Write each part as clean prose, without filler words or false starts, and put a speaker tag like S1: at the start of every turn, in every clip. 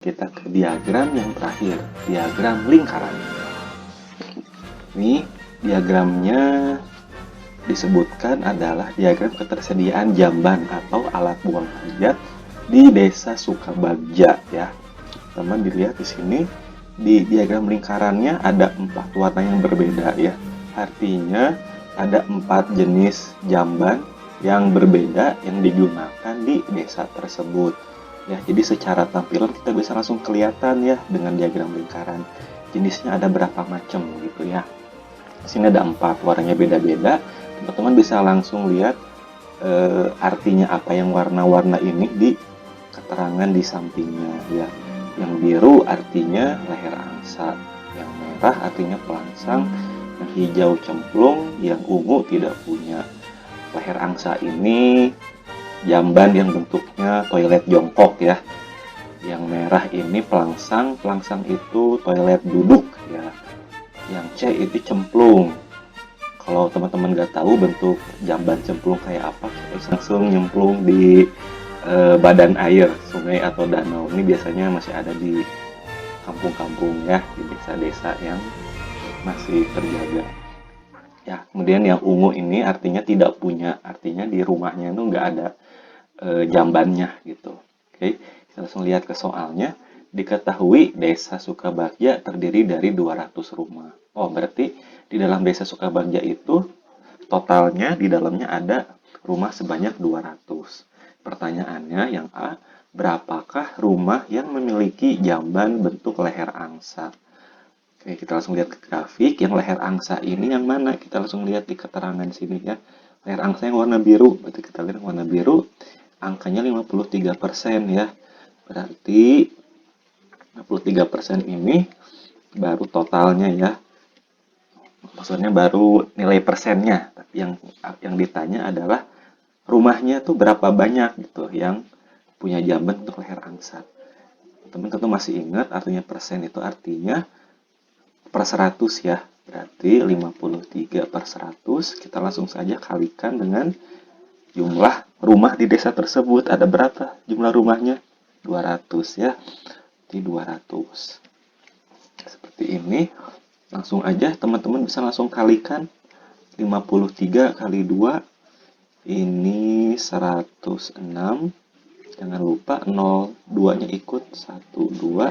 S1: Kita ke diagram yang terakhir, diagram lingkaran. Ini diagramnya disebutkan adalah diagram ketersediaan jamban atau alat buang hajat di Desa Sukabagja ya. Teman dilihat di sini di diagram lingkarannya ada 4 warna yang berbeda ya. Artinya ada 4 jenis jamban yang berbeda yang digunakan di desa tersebut. Ya, jadi secara tampilan kita bisa langsung kelihatan ya dengan diagram lingkaran. Jenisnya ada berapa macam gitu ya. Di sini ada 4, warnanya beda-beda. Teman-teman bisa langsung lihat artinya apa yang warna-warna ini di keterangan di sampingnya ya. Yang biru artinya leher angsa, yang merah artinya pelangsang, yang hijau cemplung, yang ungu tidak punya. Leher angsa ini jamban yang bentuknya toilet jongkok ya. Yang merah ini pelangsang, pelangsang itu toilet duduk ya. Yang C itu cemplung. Kalau teman-teman nggak tahu bentuk jamban cemplung kayak apa, kita langsung nyemplung di badan air, sungai atau danau. Ini biasanya masih ada di kampung-kampung ya, di desa-desa yang masih terjaga. Ya, kemudian yang ungu ini artinya tidak punya, artinya di rumahnya itu nggak ada jambannya gitu. Oke, kita langsung lihat ke soalnya. Diketahui Desa Sukabagja terdiri dari 200 rumah. Oh, berarti di dalam Desa Sukabagja itu totalnya di dalamnya ada rumah sebanyak 200. Pertanyaannya yang A, berapakah rumah yang memiliki jamban bentuk leher angsa? Oke, kita langsung lihat ke grafik. Yang leher angsa ini yang mana? Kita langsung lihat di keterangan sini ya. Leher angsa yang warna biru. Berarti kita lihat warna biru. Angkanya 53% ya. Berarti 53% ini baru totalnya ya. Maksudnya baru nilai persennya. Tapi yang ditanya adalah rumahnya tuh berapa banyak gitu yang punya jamban untuk leher angsa. Teman tentu masih ingat artinya persen itu artinya per 100 ya. Berarti 53/100 kita langsung saja kalikan dengan jumlah rumah di desa tersebut. Ada berapa jumlah rumahnya? 200 ya. Di 200. Seperti ini. Langsung aja teman-teman bisa langsung kalikan. 53 kali 2 ini 106. Jangan lupa 0, 2-nya ikut. 1, 2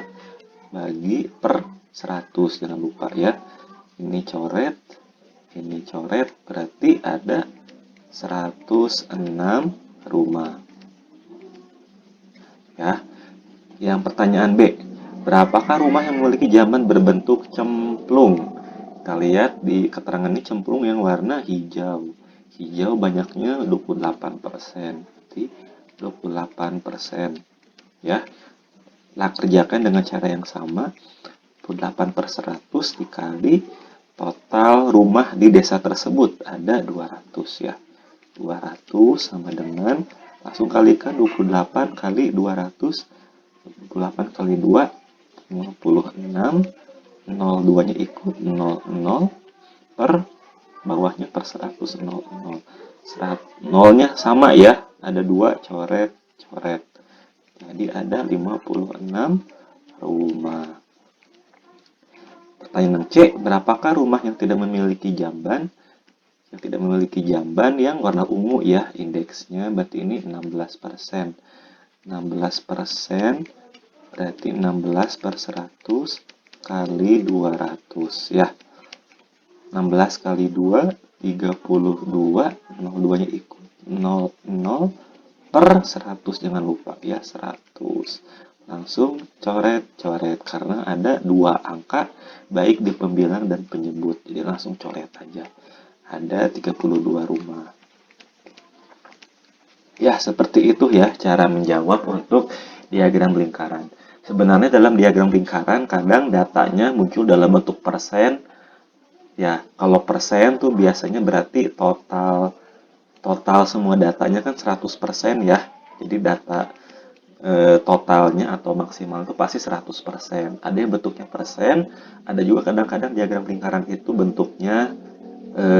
S1: bagi per 100. Jangan lupa ya. Ini coret, berarti ada 106 rumah. Ya. Yang pertanyaan B, berapakah rumah yang memiliki jamban berbentuk cemplung? Kita lihat di keterangan ini cemplung yang warna hijau. Hijau banyaknya 28%. Berarti 28%. Ya. Lah kerjakan dengan cara yang sama. 28/100 dikali total rumah di desa tersebut ada 200 ya. 200 sama dengan langsung kalikan 28 kali 200. 28 kali 2 56. 02-nya ikut 00 per bawahnya per 100 00. 0-nya sama ya. Ada 2 coret. Jadi ada 56 rumah. Pertanyaan C, berapakah rumah yang tidak memiliki jamban? Yang tidak memiliki jamban yang warna ungu ya, indeksnya berarti ini 16%. 16% berarti 16/100 kali 200 ya. 16 kali 2, 32, 02-nya ikut 00 per 100, jangan lupa ya, 100. Langsung coret karena ada 2 angka baik di pembilang dan penyebut. Jadi langsung coret aja. Ada 32 rumah. Ya, seperti itu ya cara menjawab untuk diagram lingkaran. Sebenarnya dalam diagram lingkaran kadang datanya muncul dalam bentuk persen. Ya, kalau persen tuh biasanya berarti total semua datanya kan 100% ya. Jadi data totalnya atau maksimal itu pasti 100%. Ada yang bentuknya persen, ada juga kadang-kadang diagram lingkaran itu bentuknya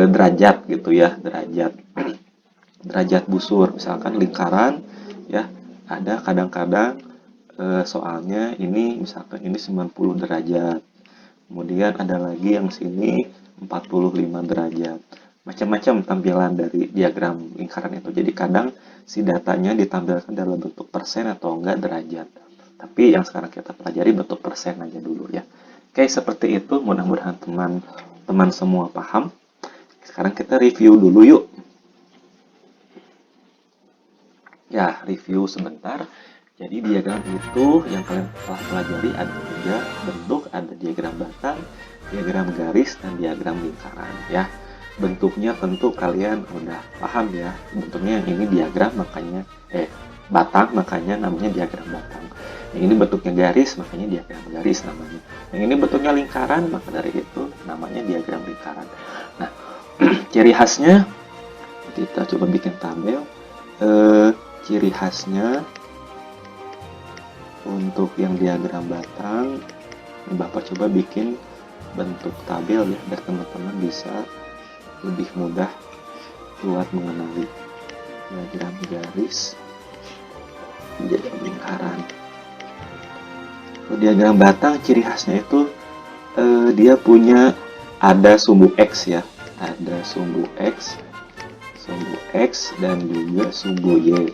S1: derajat gitu ya, derajat. Derajat busur, misalkan lingkaran ya, ada kadang-kadang soalnya ini misalkan ini 90 derajat. Kemudian ada lagi yang sini 45 derajat. Macam-macam tampilan dari diagram lingkaran itu. Jadi kadang si datanya ditampilkan dalam bentuk persen atau enggak derajat. Tapi yang sekarang kita pelajari bentuk persen aja dulu ya. Oke, seperti itu. Mudah-mudahan teman-teman semua paham. Sekarang kita review dulu yuk. Ya, review sebentar. Jadi diagram itu yang kalian telah pelajari ada 3 bentuk, ada diagram batang, diagram garis, dan diagram lingkaran ya. Bentuknya tentu kalian udah paham ya. Bentuknya yang ini diagram makanya batang makanya namanya diagram batang. Yang ini bentuknya garis makanya diagram garis namanya. Yang ini bentuknya lingkaran maka dari itu namanya diagram lingkaran. Nah, ciri khasnya kita coba bikin tabel. Ciri khasnya untuk yang diagram batang, Bapak coba bikin bentuk tabel ya, biar teman-teman bisa lebih mudah buat mengenali diagram garis, diagram lingkaran. Kalau diagram batang, ciri khasnya itu dia punya ada sumbu X ya, ada sumbu X dan juga sumbu Y.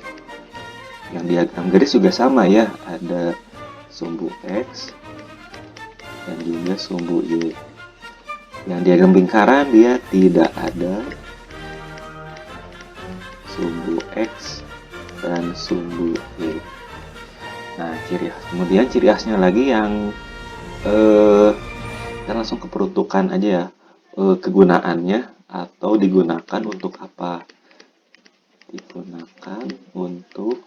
S1: Yang diagram garis juga sama ya, ada sumbu X dan juga sumbu Y. Yang diagram lingkaran dia tidak ada sumbu X dan sumbu Y. Nah, kemudian ciri khasnya lagi yang kita langsung ke peruntukan aja ya, kegunaannya atau digunakan untuk apa? Digunakan untuk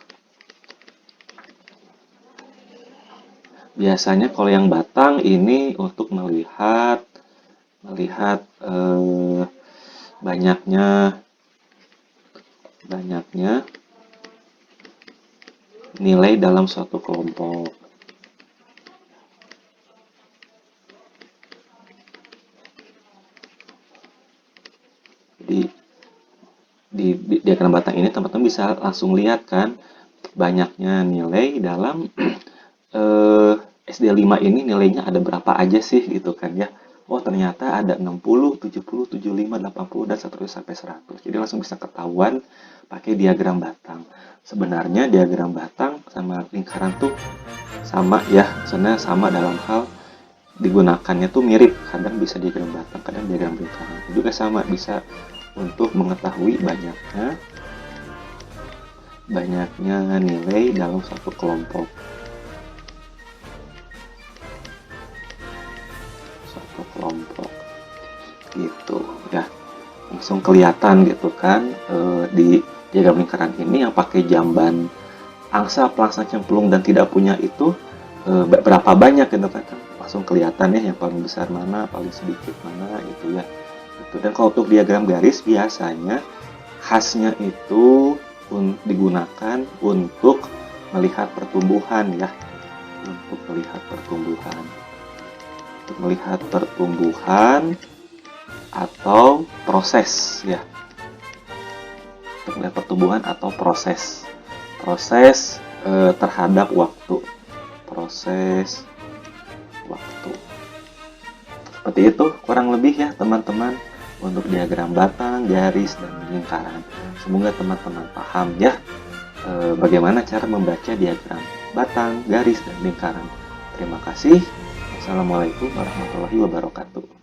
S1: biasanya kalau yang batang ini untuk melihat banyaknya nilai dalam suatu kelompok. Di diagram batang ini teman-teman bisa langsung lihat kan banyaknya nilai dalam SD5 ini nilainya ada berapa aja sih gitu kan ya. Oh ternyata ada 60, 70, 75, 80 dan seterusnya sampai 100. Jadi langsung bisa ketahuan pakai diagram batang. Sebenarnya diagram batang sama lingkaran tuh sama ya, sebenarnya sama dalam hal digunakannya tuh mirip. Kadang bisa diagram batang, kadang diagram lingkaran. Juga sama bisa untuk mengetahui banyaknya nilai dalam satu kelompok. Gitu ya, langsung kelihatan gitu kan di diagram lingkaran ini yang pakai jamban angsa, pelangsa, cemplung dan tidak punya itu berapa banyak gitu kan, langsung kelihatan ya yang paling besar mana, paling sedikit mana gitu ya. Dan kalau untuk diagram garis biasanya khasnya itu digunakan untuk melihat pertumbuhan ya, untuk melihat pertumbuhan atau proses ya, untuk melihat pertumbuhan atau proses terhadap waktu, seperti itu kurang lebih ya teman-teman untuk diagram batang, garis, dan lingkaran. Semoga teman-teman paham ya bagaimana cara membaca diagram batang, garis, dan lingkaran. Terima kasih. Assalamualaikum warahmatullahi wabarakatuh.